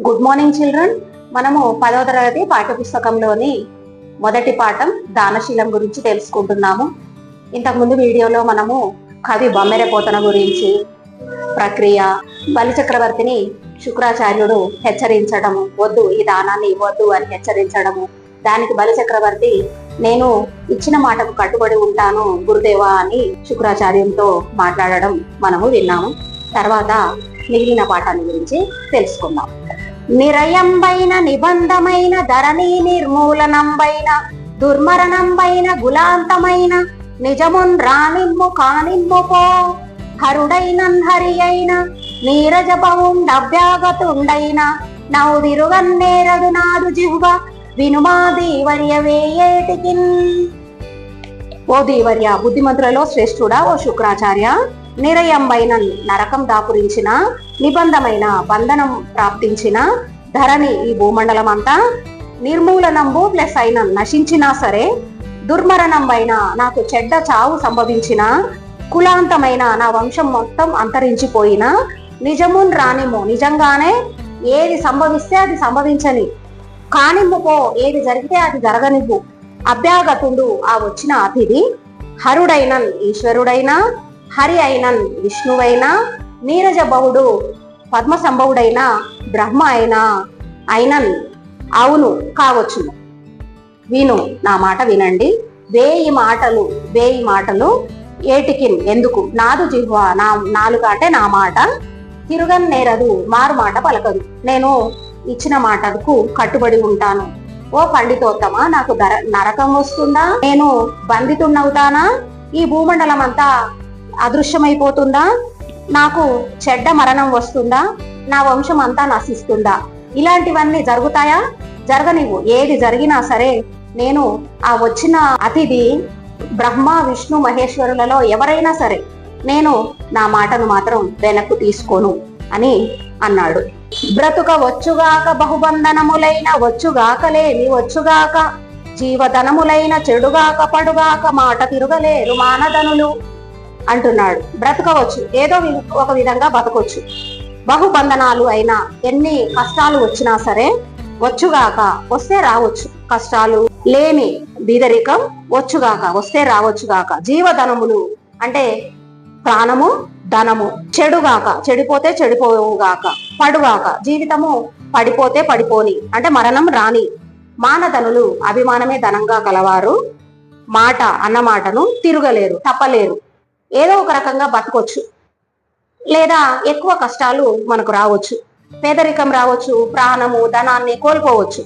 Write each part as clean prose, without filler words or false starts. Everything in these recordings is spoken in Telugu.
Good morning children. మనము 10వ తరగతి పాఠ్యపుస్తకంలోని మొదటి పాఠం దానశీలం గురించి తెలుసుకుంటున్నాము. ఇంతకుముందు వీడియోలో మనము కవి బమ్మెర పోతన గురించి, ప్రక్రియ, బలిచక్రవర్తిని శుక్రాచార్యుడు హెచ్చరించడము, వద్దు ఈ దానాన్ని ఇవ్వద్దు అని హెచ్చరించడము, దానికి బలిచక్రవర్తి నేను ఇచ్చిన మాటకు కట్టుబడి ఉంటాను గురుదేవా అని శుక్రాచార్యంతో మాట్లాడడం మనము విన్నాము. తర్వాత మిగిలిన పాఠాన్ని గురించి తెలుసుకుందాం. నిరయంబైన నిబంధమైన ధరణి నిర్మూలనంబైన దుర్మరణంబైన గులాంతమైన నిజమున్ రానిమ్ము కానిమ్ము పో హరుడైనన్ హరి అయిన నీరజపవుండభ్యాగతుండైన నౌదిరుగన్నేరదు నాదు జిహ్వ వినుమా దీవర్య వేయేటికిన్. ఓ దీవర్య, బుద్ధిమంతులలో శ్రేష్ఠుడా ఓ శుక్రాచార్య, నిరయంబైన నరకం దాపురించిన, నిబంధమైన బంధనం ప్రాప్తించిన ధరణి ఈ భూమండలం అంతా నిర్మూలనంబు ప్లస్ అయిన నశించినా సరే, దుర్మరణంబైన నాకు చెడ్డ చావు సంభవించిన, కులాంతమైన నా వంశం మొత్తం అంతరించిపోయిన, నిజమున్ రానిము నిజంగానే ఏది సంభవిస్తే అది సంభవించని, కానిమ్ము పో ఏది జరిగితే అది జరగనివ్వు, అభ్యాగతుండు ఆ వచ్చిన అతిథి, హరుడైనన్ ఈశ్వరుడైనా, హరి అయినన్ విష్ణువైనా, నీరజ బహుడు పద్మ సంభవుడైన బ్రహ్మ అయినన్ అవును కావచ్చును. విను నా మాట వినండి. వేయి మాటలు ఏటికిన్ ఎందుకు, నాదు జిహ్వ నా నాలుక అంటే నా మాట, తిరుగన్ నేరదు మారు మాట పలకదు, నేను ఇచ్చిన మాటకు కట్టుబడి ఉంటాను. ఓ పండితోత్తమా, నాకు నరకం వస్తుందా, నేను బంధితున్నవుతానా, ఈ భూమండలం అంతా అదృశ్యమైపోతుందా, నాకు చెడ్డ మరణం వస్తుందా, నా వంశం అంతా నశిస్తుందా, ఇలాంటివన్నీ జరుగుతాయా? జరగనివ్వు. ఏది జరిగినా సరే నేను ఆ వచ్చిన అతిథి బ్రహ్మ విష్ణు మహేశ్వరులలో ఎవరైనా సరే నేను నా మాటను మాత్రం వెనక్కు తీసుకోను అని అన్నాడు. బ్రతుక వచ్చుగాక బహుబంధనములైన వచ్చుగాకలేని వచ్చుగాక జీవధనములైన చెడుగాక పడుగాక మాట తిరుగలేరు మానధనులు అంటున్నాడు. బ్రతకవచ్చు, ఏదో ఒక విధంగా బతకొచ్చు. బహుబంధనాలు అయినా ఎన్ని కష్టాలు వచ్చినా సరే వచ్చుగాక వస్తే రావచ్చు, కష్టాలు లేని బీదరికం వచ్చుగాక వస్తే రావచ్చుగాక, జీవధనములు అంటే ప్రాణము ధనము, చెడుగాక చెడిపోతే చెడిపోవుగాక, పడుగాక జీవితము పడిపోతే పడిపోని అంటే మరణం రాని, మానధనులు అభిమానమే ధనంగా కలవారు మాట అన్నమాటను తిరగలేరు తప్పలేరు, ఏదో ఒక రకంగా బతకొచ్చు, లేదా ఎక్కువ కష్టాలు మనకు రావచ్చు, పేదరికం రావచ్చు, ప్రాణము ధనాన్ని కోల్పోవచ్చు,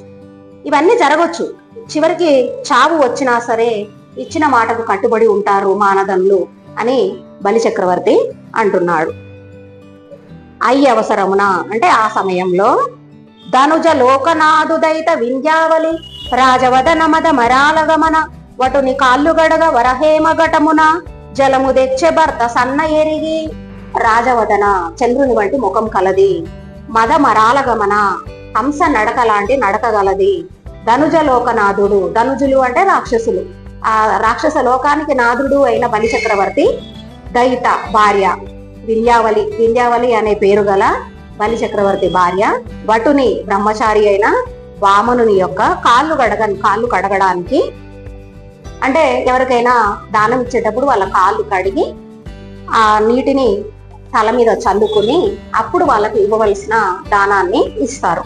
ఇవన్నీ జరగవచ్చు. చివరికి చావు వచ్చినా సరే ఇచ్చిన మాటకు కట్టుబడి ఉంటారు మానధనులు అని బలిచక్రవర్తి అంటున్నాడు. అయ్యి అవసరమున అంటే ఆ సమయంలో ధనుజ లోకనాథుదైత వింధ్యావళి రాజవదన మద మరాలగమన వటుని కాళ్ళు గడగ వరహేమ ఘటమున జలము తెచ్చే భర్త సన్న ఎరిగి, రాజవదన చంద్రుని వంటి ముఖం కలది, మద మరాలగమన హంస నడక లాంటి నడక గలది, ధనుజ లోకనాథుడు ధనుజులు అంటే రాక్షసులు, ఆ రాక్షస లోకానికి నాథుడు అయిన బలిచక్రవర్తి దయిత భార్య వింధ్యావళి అనే పేరు గల బలిచక్రవర్తి భార్య వటుని బ్రహ్మచారి అయిన వామనుని యొక్క కాళ్ళు కడగడానికి అంటే ఎవరికైనా దానం ఇచ్చేటప్పుడు వాళ్ళ కాళ్ళు కడిగి ఆ నీటిని తల మీద చల్లుకుని అప్పుడు వాళ్ళకు ఇవ్వవలసిన దానాన్ని ఇస్తారు.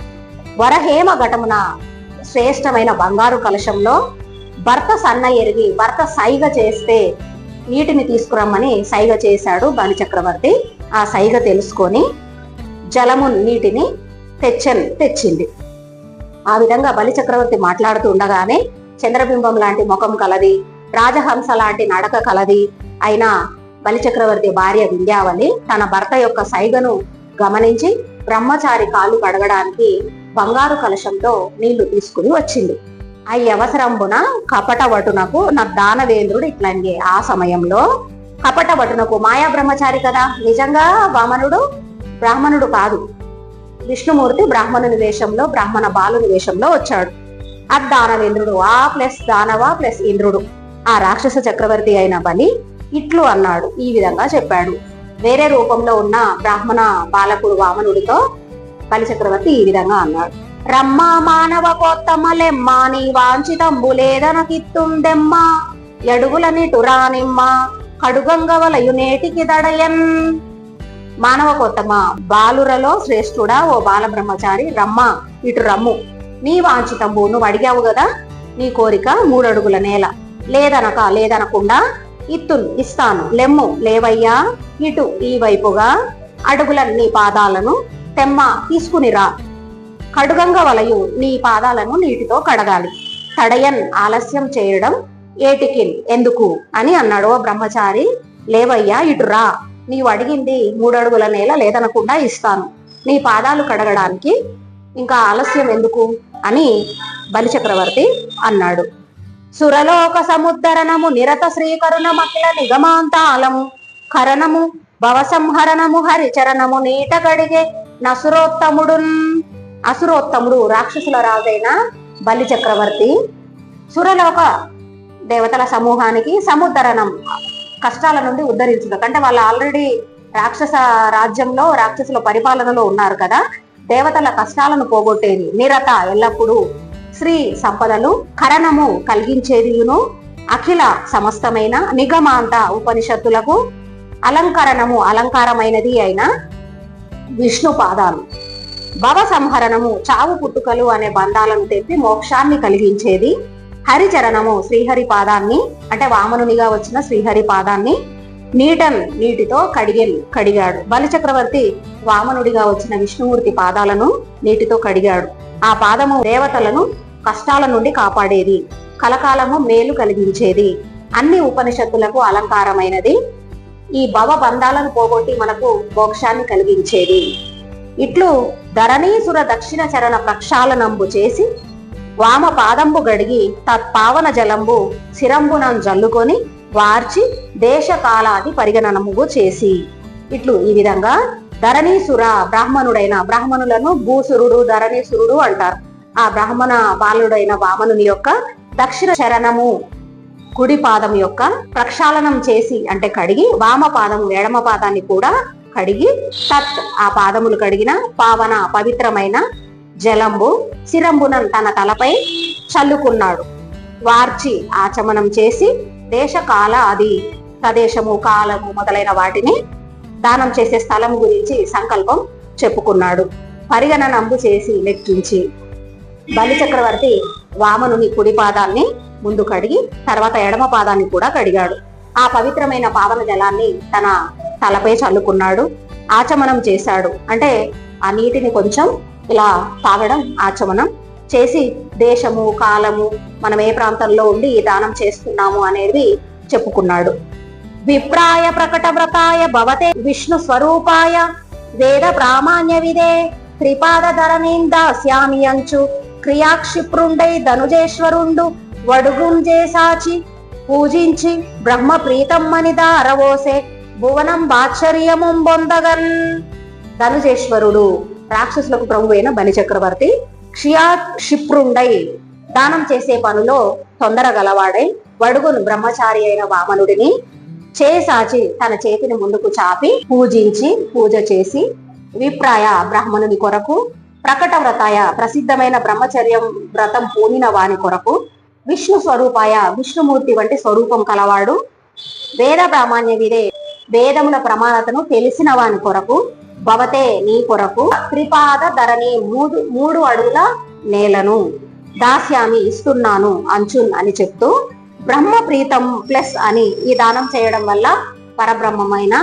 వరహేమ ఘటమున శ్రేష్టమైన బంగారు కలశంలో భర్త సన్న ఎరిగి, భర్త సైగ చేస్తే నీటిని తీసుకురమ్మని సైగ చేశాడు బలిచక్రవర్తి. ఆ సైగ తెలుసుకొని జలము నీటిని తెచ్చింది. ఆ విధంగా బలిచక్రవర్తి మాట్లాడుతూ ఉండగానే చంద్రబింబం లాంటి ముఖం కలది, రాజహంస లాంటి నడక కలది అయిన బలిచక్రవర్తి భార్య వింధ్యావళి తన భర్త యొక్క సైగను గమనించి బ్రహ్మచారి కాళ్ళు కడగడానికి బంగారు కలశంతో నీళ్లు తీసుకుని వచ్చింది. ఆ అవసరంబున కపట వటునకు నా దానవేంద్రుడు ఇట్లంగే. ఆ సమయంలో కపట వటునకు, మాయా బ్రహ్మచారి కదా, నిజంగా వామనుడు బ్రాహ్మణుడు కాదు, విష్ణుమూర్తి బ్రాహ్మణుని వేషంలో బ్రాహ్మణ బాలుని వేషంలో వచ్చాడు. అద్దానవేంద్రుడు ఆ ప్లస్ దానవ ప్లస్ ఇంద్రుడు ఆ రాక్షస చక్రవర్తి అయిన బలి ఇట్లు అన్నాడు, ఈ విధంగా చెప్పాడు. వేరే రూపంలో ఉన్న బ్రాహ్మణ బాలకుడు వామనుడితో బలిచక్రవర్తి ఈ విధంగా అన్నాడు. రమ్మా మానవ కోత్తమలెమ్మా నీ వాంఛితంబులేదనకిత్తుందెమ్మా ఎడుగులని టురానిమ్మ కడుగంగవలయు నేటికి దడయన్. మానవ కోత్తమ బాలురలో శ్రేష్ఠుడా ఓ బాల బ్రహ్మచారి రమ్మ ఇటు రమ్ము. నీ వాంఛితంబు నువ్వు అడిగావు కదా, నీ కోరిక 3 అడుగుల నేల, లేదనకుండా ఇస్తాను లెమ్ము లేవయ్యా ఇటు ఈ వైపుగా అడుగుల నీ పాదాలను తెమ్మ తీసుకునిరా. కడుగంగా వలయు నీ పాదాలను నీటితో కడగాలి. తడయన్ ఆలస్యం చేయడం ఏటికిన్ ఎందుకు అని అన్నాడు. ఓ బ్రహ్మచారి లేవయ్యా ఇటురా, నీవు అడిగింది 3 అడుగుల నేల, లేదనకుండా ఇస్తాను. నీ పాదాలు కడగడానికి ఇంకా ఆలస్యం ఎందుకు అని బలిచక్రవర్తి అన్నాడు. సురలోక సముద్ధరణము నిరత శ్రీకరుణమఖిల నిగమాంతాలము కరణము భవసంహరణము హరిచరణము నీట గడిగే అసురోత్తముడు రాక్షసుల రాజైన బలిచక్రవర్తి సురలోక దేవతల సమూహానికి సముద్ధరణం కష్టాల నుండి ఉద్ధరించుట. అంటే వాళ్ళు ఆల్రెడీ రాక్షస రాజ్యంలో రాక్షసుల పరిపాలనలో ఉన్నారు కదా, దేవతల కష్టాలను పోగొట్టేది, నిరత ఎల్లప్పుడూ శ్రీ సంపదలు, కరణము కలిగించేదియును, అఖిల సమస్తమైన, నిగమాంత ఉపనిషత్తులకు అలంకారమైనది అయిన విష్ణు పాదాలు, భవ సంహరణము చావు పుట్టుకలు అనే బంధాలను తెప్పి మోక్షాన్ని కలిగించేది, హరిచరణము శ్రీహరి పాదాన్ని అంటే వామనునిగా వచ్చిన శ్రీహరి పాదాన్ని నీటితో కడిగాడు. బలిచక్రవర్తి వామనుడిగా వచ్చిన విష్ణుమూర్తి పాదాలను నీటితో కడిగాడు. ఆ పాదము దేవతలను కష్టాల నుండి కాపాడేది, కలకాలము మేలు కలిగించేది, అన్ని ఉపనిషత్తులకు అలంకారమైనది, ఈ భవ బంధాలను పోగొట్టి మనకు మోక్షాన్ని కలిగించేది. ఇట్లు ధరణీసుర దక్షిణ చరణ ప్రక్షాళనంబు చేసి వామ పాదంబు గడిగి తత్పావన జలంబు శిరంబునం జల్లుకొని వార్చి దేశ కాలాది పరిగణనము చేసి. ఇట్లు ఈ విధంగా ధరణీసుర బ్రాహ్మణులను భూసురుడు ధరణీసురుడు అంటారు. ఆ బ్రాహ్మణ బాలుడైన వామనుని యొక్క దక్షిణ చరణము కుడి పాదం యొక్క ప్రక్షాళనం చేసి అంటే కడిగి, వామ పాదము ఎడమ పాదాన్ని కూడా కడిగి తత్ ఆ పాదములు కడిగిన పావన పవిత్రమైన జలంబు శిరంబునం తన తలపై చల్లుకున్నాడు. వార్చి ఆచమనం చేసి దేశ కాల అది ప్రదేశము కాలము మొదలైన వాటిని దానం చేసే స్థలం గురించి సంకల్పం చెప్పుకున్నాడు. పరిగణనంబు చేసి లెక్కించి బలిచక్రవర్తి వామనుని కుడి పాదాన్ని ముందు కడిగి తర్వాత ఎడమ పాదాన్ని కూడా కడిగాడు. ఆ పవిత్రమైన పావన జలాన్ని తన తలపై చల్లుకున్నాడు. ఆచమనం చేశాడు అంటే ఆ నీటిని కొంచెం ఇలా తాగడం ఆచమనం చేసి దేశము కాలము మనం ఏ ప్రాంతంలో ఉండి ఈ దానం చేస్తున్నాము అనేది చెప్పుకున్నాడు. విప్రాయ ప్రకట వ్రతాయ భవతే విష్ణు స్వరూపాయ వేద ప్రామాణ్య విదే త్రిపాద ధరణీందాస్యామియంచు క్రియాక్షిప్రుండై ధనుజేశ్వరుండు వడుగుంజేసాచి పూజించి బ్రహ్మ ప్రీతమ్మని దారవోసే భువనం బాచర్యము బొందగన్. ధనుజేశ్వరుడు రాక్షసులకు ప్రభు అయిన బలిచక్రవర్తి క్షిప్రుండై దానం చేసే పనిలో తొందర గలవాడై వడుగును బ్రహ్మచారి అయిన వామనుడిని చేసాచి తన చేతిని ముందుకు చాపి పూజ చేసి విప్రాయ బ్రాహ్మణుని కొరకు ప్రకట వ్రతాయ ప్రసిద్ధమైన బ్రహ్మచర్యం వ్రతం పూనిన వాని కొరకు విష్ణు స్వరూపాయ విష్ణుమూర్తి వంటి స్వరూపం కలవాడు వేద ప్రామాణ్య విదే వేదముల ప్రమాణతను తెలిసిన వాని కొరకు భవతే నీ కొరకు త్రిపాద ధరణి 3 అడుగుల నేలను దాస్యామి ఇస్తున్నాను అంచున్ అని చెప్తూ బ్రహ్మ ప్రీతం ప్లస్ అని ఈ దానం చేయడం వల్ల పరబ్రహ్మమైన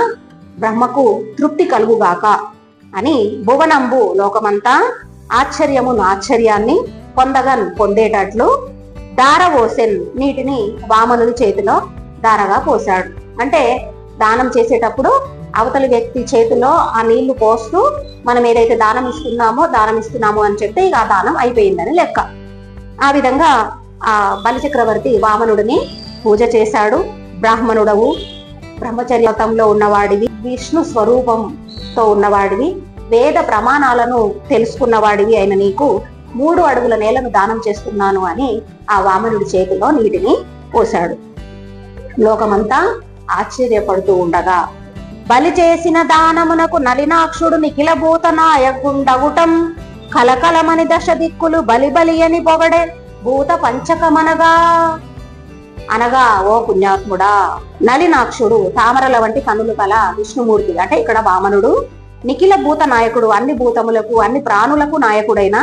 బ్రహ్మకు తృప్తి కలుగుగాక అని భువనంబు లోకమంతా ఆశ్చర్యాన్ని పొందేటట్లు దారవోసెన్ నీటిని వామనుని చేతిలో దారగా పోశాడు. అంటే దానం చేసేటప్పుడు అవతలి వ్యక్తి చేతిలో ఆ నీళ్లు పోస్తూ మనం ఏదైతే దానం ఇస్తున్నామో అని చెప్తే ఇక ఆ దానం అయిపోయిందని లెక్క. ఆ విధంగా ఆ బలిచక్రవర్తి వామనుడిని పూజ చేశాడు. బ్రాహ్మణుడవు, బ్రహ్మచర్యతంలో ఉన్నవాడివి, విష్ణు స్వరూపంతో ఉన్నవాడివి, వేద ప్రమాణాలను తెలుసుకున్నవాడివి అయిన నీకు 3 అడుగుల నేలను దానం చేస్తున్నాను అని ఆ వామనుడి చేతిలో నీటిని పోశాడు. లోకమంతా ఆశ్చర్యపడుతూ ఉండగా బలి చేసిన దానమునకు నలినాక్షుడు నిఖిలభూత నాయకుండగుటం కలకలమని దశ దిక్కులు బలి బలి అని పొగడే భూత పంచకమనగా. అనగా ఓ పుణ్యాత్ముడా, నలినాక్షుడు తామరల వంటి కనులు కల విష్ణుమూర్తి అంటే ఇక్కడ వామనుడు నిఖిల భూత నాయకుడు, అన్ని భూతములకు అన్ని ప్రాణులకు నాయకుడైన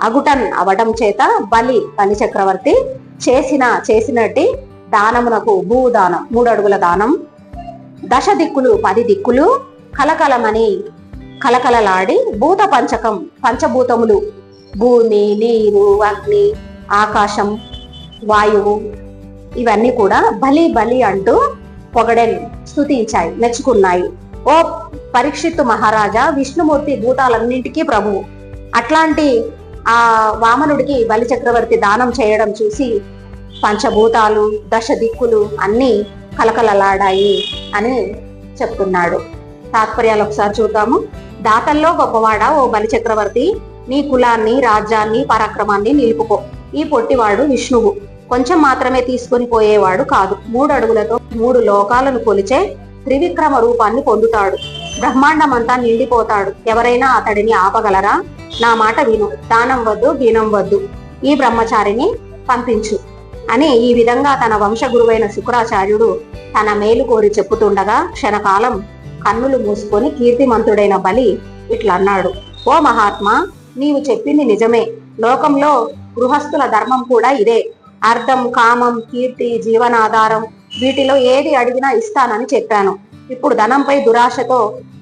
అగుటన్ అవడం చేత బలి చక్రవర్తి చేసినట్టి దానమునకు భూదానం 3 అడుగుల దానం, దశ దిక్కులు 10 దిక్కులు కలకలమని కలకలలాడి భూత పంచకం పంచభూతములు భూమి, నీరు, అగ్ని, ఆకాశం, వాయువు ఇవన్నీ కూడా బలి బలి అంటూ పొగడెన్ స్తుతించాయి, మెచ్చుకున్నాయి. ఓ పరీక్షిత్తు మహారాజా, విష్ణుమూర్తి భూతాలన్నింటికీ ప్రభువు. అట్లాంటి ఆ వామనుడికి బలి చక్రవర్తి దానం చేయడం చూసి పంచభూతాలు దశ దిక్కులు అన్నీ కలకలలాడాయి అని చెప్తున్నాడు. తాత్పర్యాలు ఒకసారి చూద్దాము. దాతల్లో గొప్పవాడా ఓ బలి చక్రవర్తి, నీ కులాన్ని, రాజ్యాన్ని, పరాక్రమాన్ని నిలుపుకో. ఈ పొట్టివాడు విష్ణువు కొంచెం మాత్రమే తీసుకుని పోయేవాడు కాదు. 3 అడుగులతో 3 లోకాలను కొలిచే త్రివిక్రమ రూపాన్ని పొందుతాడు. బ్రహ్మాండమంతా నిండిపోతాడు. ఎవరైనా అతడిని ఆపగలరా? నా మాట విను, దానం వద్దు, గీనం వద్దు, ఈ బ్రహ్మచారిని పంపించు అని ఈ విధంగా తన వంశగురువైన శుక్రాచార్యుడు తన మేలు కోరి చెప్పుతుండగా క్షణకాలం కన్నులు మూసుకొని కీర్తిమంతుడైన బలి ఇట్లన్నాడు. ఓ మహాత్మా, నీవు చెప్పింది నిజమే. లోకంలో గృహస్థుల ధర్మం కూడా ఇదే. అర్థం, కామం, కీర్తి, జీవనాధారం వీటిలో ఏది అడిగినా ఇస్తానని చెప్పాను. ఇప్పుడు ధనంపై దురాశతో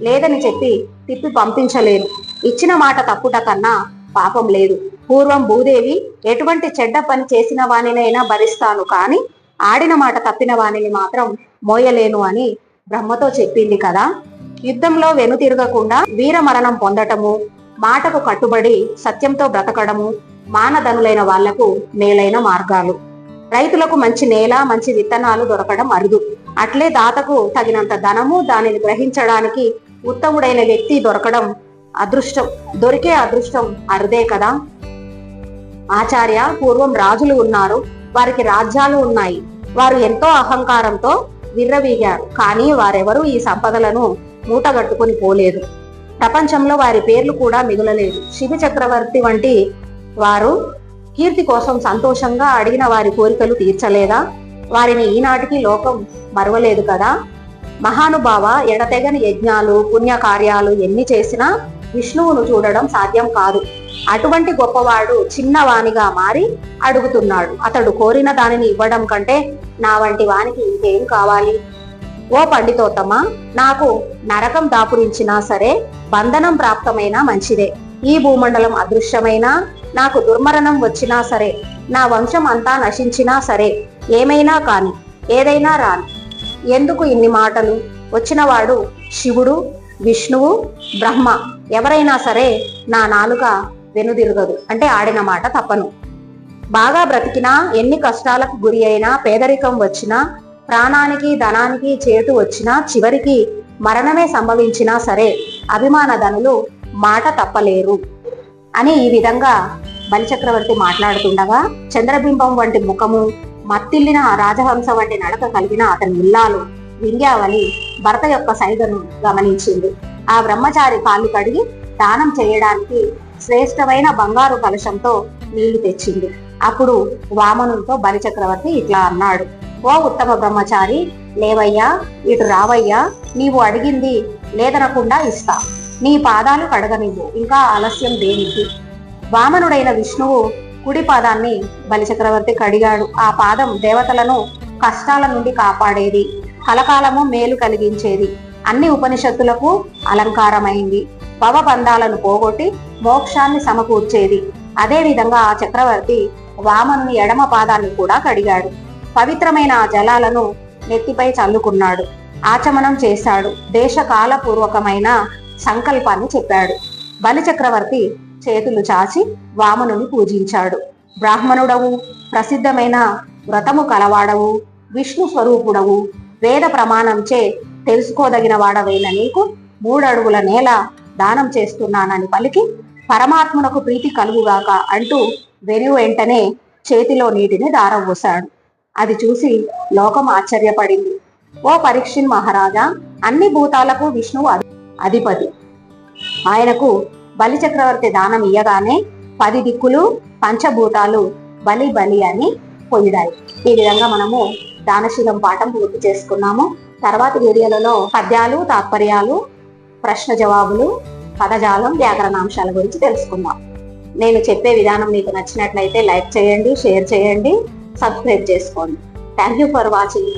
లేదని చెప్పి తిప్పి పంపించలేను. ఇచ్చిన మాట తప్పుట కన్నా పాపం లేదు. పూర్వం భూదేవి ఎటువంటి చెడ్డ పని చేసిన వానినైనా భరిస్తాను, కానీ ఆడిన మాట తప్పిన వానిని మాత్రం మోయలేను అని బ్రహ్మతో చెప్పింది కదా. యుద్ధంలో వెనుతిరగకుండా వీర మరణం పొందటము, మాటకు కట్టుబడి సత్యంతో బ్రతకడము మానధనులైన వాళ్లకు మేలైన మార్గాలు. రైతులకు మంచి నేల, మంచి విత్తనాలు దొరకడం అరుదు. అట్లే దాతకు తగినంత ధనము, దానిని గ్రహించడానికి ఉత్తముడైన వ్యక్తి దొరికే అదృష్టం అరుదే కదా. ఆచార్య, పూర్వం రాజులు ఉన్నారు, వారికి రాజ్యాలు ఉన్నాయి. వారు ఎంతో అహంకారంతో విర్రవీగారు, కానీ వారెవరూ ఈ సంపదలను మూటగట్టుకుని పోలేదు. ప్రపంచంలో వారి పేర్లు కూడా మిగులలేదు. శిబి చక్రవర్తి వంటి వారు కీర్తి కోసం సంతోషంగా అడిగిన వారి కోరికలు తీర్చలేదా? వారిని ఈనాటికి లోకం మరవలేదు కదా. మహానుభావ, ఎడతెగని యజ్ఞాలు, పుణ్యకార్యాలు ఎన్ని చేసినా విష్ణువును చూడడం సాధ్యం కాదు. అటువంటి గొప్పవాడు చిన్నవానిగా మారి అడుగుతున్నాడు. అతడు కోరిన దానిని ఇవ్వడం కంటే నా వంటి వానికి ఇంకేం కావాలి? ఓ పండితోత్తమ, నాకు నరకం దాపురించినా సరే, బంధనం ప్రాప్తమైనా మంచిదే. ఈ భూమండలం అదృశ్యమైనా, నాకు దుర్మరణం వచ్చినా సరే, నా వంశం అంతా నశించినా సరే, ఏమైనా కాని, ఏదైనా రాని. ఎందుకు ఇన్ని మాటలు? వచ్చినవాడు శివుడు, విష్ణువు, బ్రహ్మ. ఎవరైనా సరే నా నాలుక వెనుదిరగదు, అంటే ఆడిన మాట తప్పను. బాగా బ్రతికినా, ఎన్ని కష్టాలకు గురి అయినా, పేదరికం వచ్చినా, ప్రాణానికి ధనానికి చేటు వచ్చినా, చివరికి మరణమే సంభవించినా సరే అభిమాన ధనులు మాట తప్పలేరు అని ఈ విధంగా బలిచక్రవర్తి మాట్లాడుతుండగా చంద్రబింబం వంటి ముఖము, మత్తిల్లిన రాజహంస వంటి నడక కలిగిన అతని ఇల్లాలు వింధ్యావళి భర్త యొక్క సైగను గమనించింది. ఆ బ్రహ్మచారి కాళ్ళు కడిగి దానం చేయడానికి శ్రేష్టమైన బంగారు కలశంతో నీళ్లు తెచ్చింది. అప్పుడు వామనునితో బలిచక్రవర్తి ఇట్లా అన్నాడు. ఓ ఉత్తమ బ్రహ్మచారి, లేవయ్యా, ఇటు రావయ్యా. నీవు అడిగింది లేదనకుండా ఇస్తా. నీ పాదాలు కడగనివ్వు, ఇంకా ఆలస్యం దేనికి? వామనుడైన విష్ణువు కుడి పాదాన్ని బలిచక్రవర్తి కడిగాడు. ఆ పాదం దేవతలను కష్టాల నుండి కాపాడేది, కలకాలము మేలు కలిగించేది, అన్ని ఉపనిషత్తులకు అలంకారమైంది, భవబంధాలను పోగొట్టి మోక్షాన్ని సమకూర్చేది. అదే విధంగా ఆ చక్రవర్తి వామనుని ఎడమ పాదాన్ని కూడా కడిగాడు. పవిత్రమైన ఆ జలాలను నెత్తిపై చల్లుకున్నాడు, ఆచమనం చేశాడు, దేశకాల పూర్వకమైన సంకల్పాన్ని చెప్పాడు. బలిచక్రవర్తి చేతులు చాచి వామనుని పూజించాడు. బ్రాహ్మణుడవు, ప్రసిద్ధమైన వ్రతము కలవాడవు, విష్ణు స్వరూపుడవు, వేద ప్రమాణంచే తెలుసుకోదగిన వాడవైన నీకు 3 అడుగుల నేల దానం చేస్తున్నానని పలికి పరమాత్మునకు ప్రీతి కలుగుగాక అంటూ వెంటనే చేతిలో నీటిని దారవోశాడు. అది చూసి లోకం ఆశ్చర్యపడింది. ఓ పరీక్షిన్ మహారాజా, అన్ని భూతాలకు విష్ణువు అధిపతి. ఆయనకు బలి చక్రవర్తి దానం ఇయ్యగానే 10 దిక్కులు పంచభూతాలు బలి బలి అని పొందాయి. ఈ విధంగా మనము దానశీలం పాఠం పూర్తి చేసుకున్నాము. తర్వాతి వీడియోలలో పద్యాలు, తాత్పర్యాలు, ప్రశ్న జవాబులు, పదజాలం, వ్యాకరణాంశాల గురించి తెలుసుకుందాం. నేను చెప్పే విధానం మీకు నచ్చినట్లయితే లైక్ చేయండి, షేర్ చేయండి, సబ్స్క్రైబ్ చేసుకోండి. Thank you for watching.